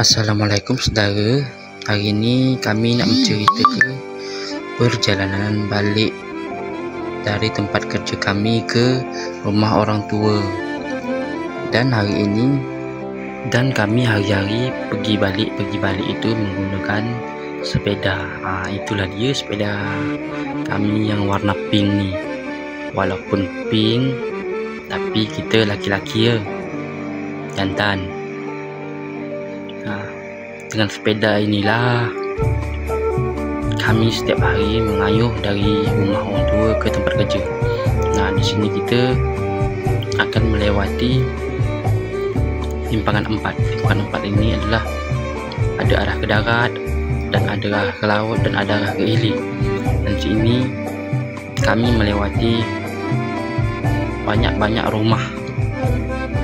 Assalamualaikum saudara. Hari ini kami nak menceritakan perjalanan balik dari tempat kerja kami ke rumah orang tua. Dan kami hari-hari pergi balik itu menggunakan sepeda. Itulah dia sepeda kami yang warna pink ni. Walaupun pink, tapi kita laki-laki ya, jantan. Dengan sepeda inilah kami setiap hari mengayuh dari rumah orang tua ke tempat kerja. Di sini kita akan melewati simpangan 4. Simpangan 4 ini adalah ada arah ke darat, dan ada arah ke laut, dan ada arah ke hilir. Dan sini kami melewati banyak rumah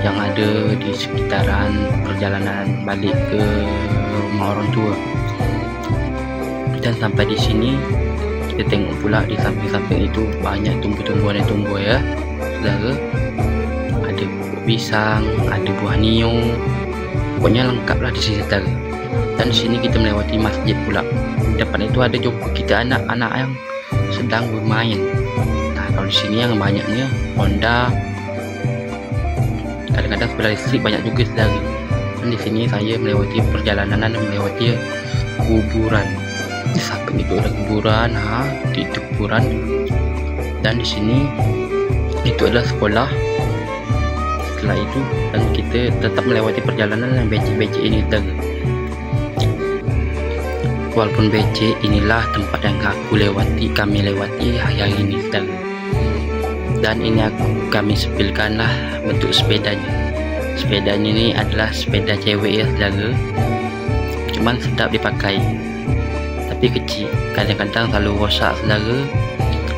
yang ada di sekitaran perjalanan balik ke rumah orang tua. Dan sampai di sini kita tengok pula di samping-samping itu banyak tumbuh-tumbuhan yang tumbuh ya saudara. Ada pokok pisang, ada buah nio, pokoknya lengkaplah di sini saudara. Dan di sini kita melewati masjid pula. Di depan itu ada jumpa kita anak-anak yang sedang bermain. Kalau di sini yang banyaknya Honda, kadang-kadang sepeda listrik banyak juga saudara. Dan di sini saya melewati perjalanan dan melewati kuburan. Di samping itu ada kuburan, di kuburan. Dan di sini itu adalah sekolah. Setelah itu dan kita tetap melewati perjalanan yang becek-becek ini saudara. Walaupun becek, inilah tempat yang kami lewati hari ini saudara. Dan ini kami sepilkanlah bentuk sepedanya. Sepeda ini adalah sepeda cewek ya saudara, cuman sedap dipakai, tapi kecil. Kadang-kadang selalu rosak saudara,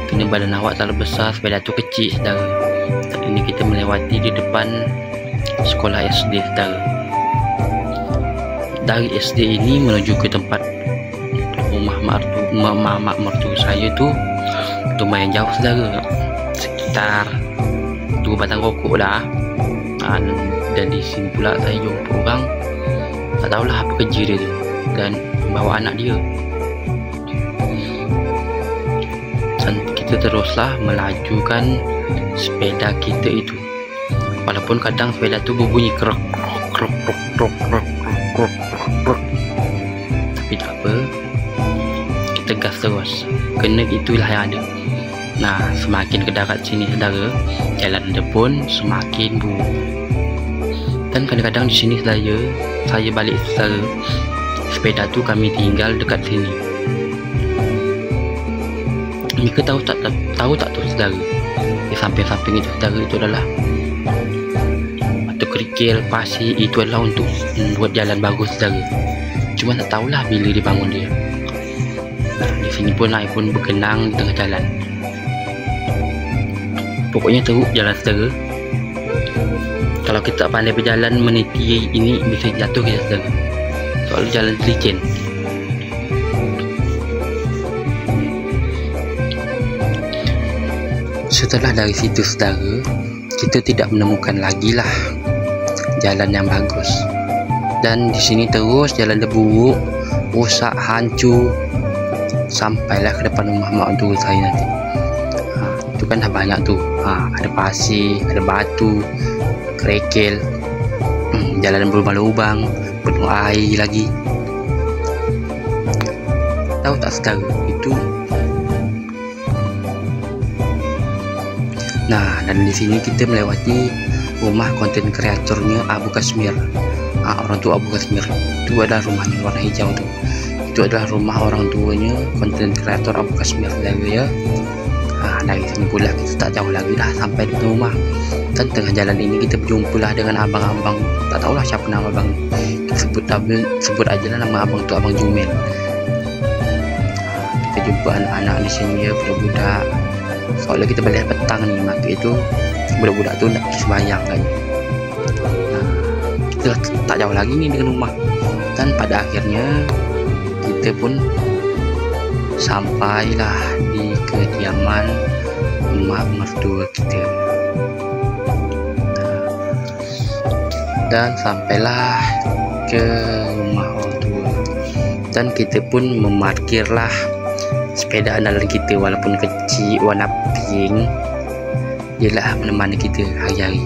kena badan awak terlalu besar, sepeda tu kecil saudara. Dan ini kita melewati di depan sekolah SD saudara. Dari SD ini menuju ke tempat rumah mak mertua saya tu lumayan jauh saudara, sekitar 2 batang rokok lah. Dan di sini pula saya jumpa orang, tak tahulah apa kerja dia tu, dan bawa anak dia. Dan kita teruslah melajukan sepeda kita itu. Walaupun kadang sepeda tu berbunyi krok, tapi tak apa, kita gas terus, kena itulah yang ada. Semakin ke darat sini saudara, jalan dia pun semakin buruk. Dan kadang-kadang di sini saya balik saudara, sepeda tu kami tinggal dekat sini. Mereka tahu tak tu saudara, di samping-samping itu saudara, itu adalah batu kerikil, pasir. Itu adalah untuk membuat jalan bagus saudara, cuma tak tahulah bila dibangun dia. Di sini pun air pun bergenang di tengah jalan. Pokoknya teruk jalan saudara. Kalau kita tak pandai berjalan meniti ini, bisa jatuh kita saudara, soalnya jalan licin. Setelah dari situ saudara, kita tidak menemukan lagi lah jalan yang bagus. Dan di sini terus jalan dia buruk, rosak, hancur, sampailah ke depan rumah mak mentua saya nanti. Itu kan dah banyak tu, ada pasir, ada batu, kerikil, jalan berlubang-lubang, penuh air lagi. Tahu tak saudara itu? Dan di sini kita melewati rumah konten kreatornya Abu Kasmir. Orang tua Abu Kasmir itu adalah rumahnya warna hijau tu. Itu adalah rumah orang tuanya konten kreator Abu Kasmir saudara ya. Dari sini pula kita tak jauh lagi dah sampai di rumah. Dan tengah jalan ini kita berjumpa lah dengan abang-abang, tak tahulah siapa nama abang. Kita sebut aja lah nama abang tu Abang Jumel. Kita jumpa anak-anak di sini ya, budak-budak. Soalnya kita balik petang ni, maka itu budak-budak tu nak pergi sembahyang kan. Kita tak jauh lagi ni dengan rumah. Dan pada akhirnya kita pun sampailah di kediaman mak mertua kita. Dan sampailah ke rumah kelanjutan kita pun memarkirlah sepeda andalan kita, walaupun kecil warna pink, dia lah menemani kita hari-hari.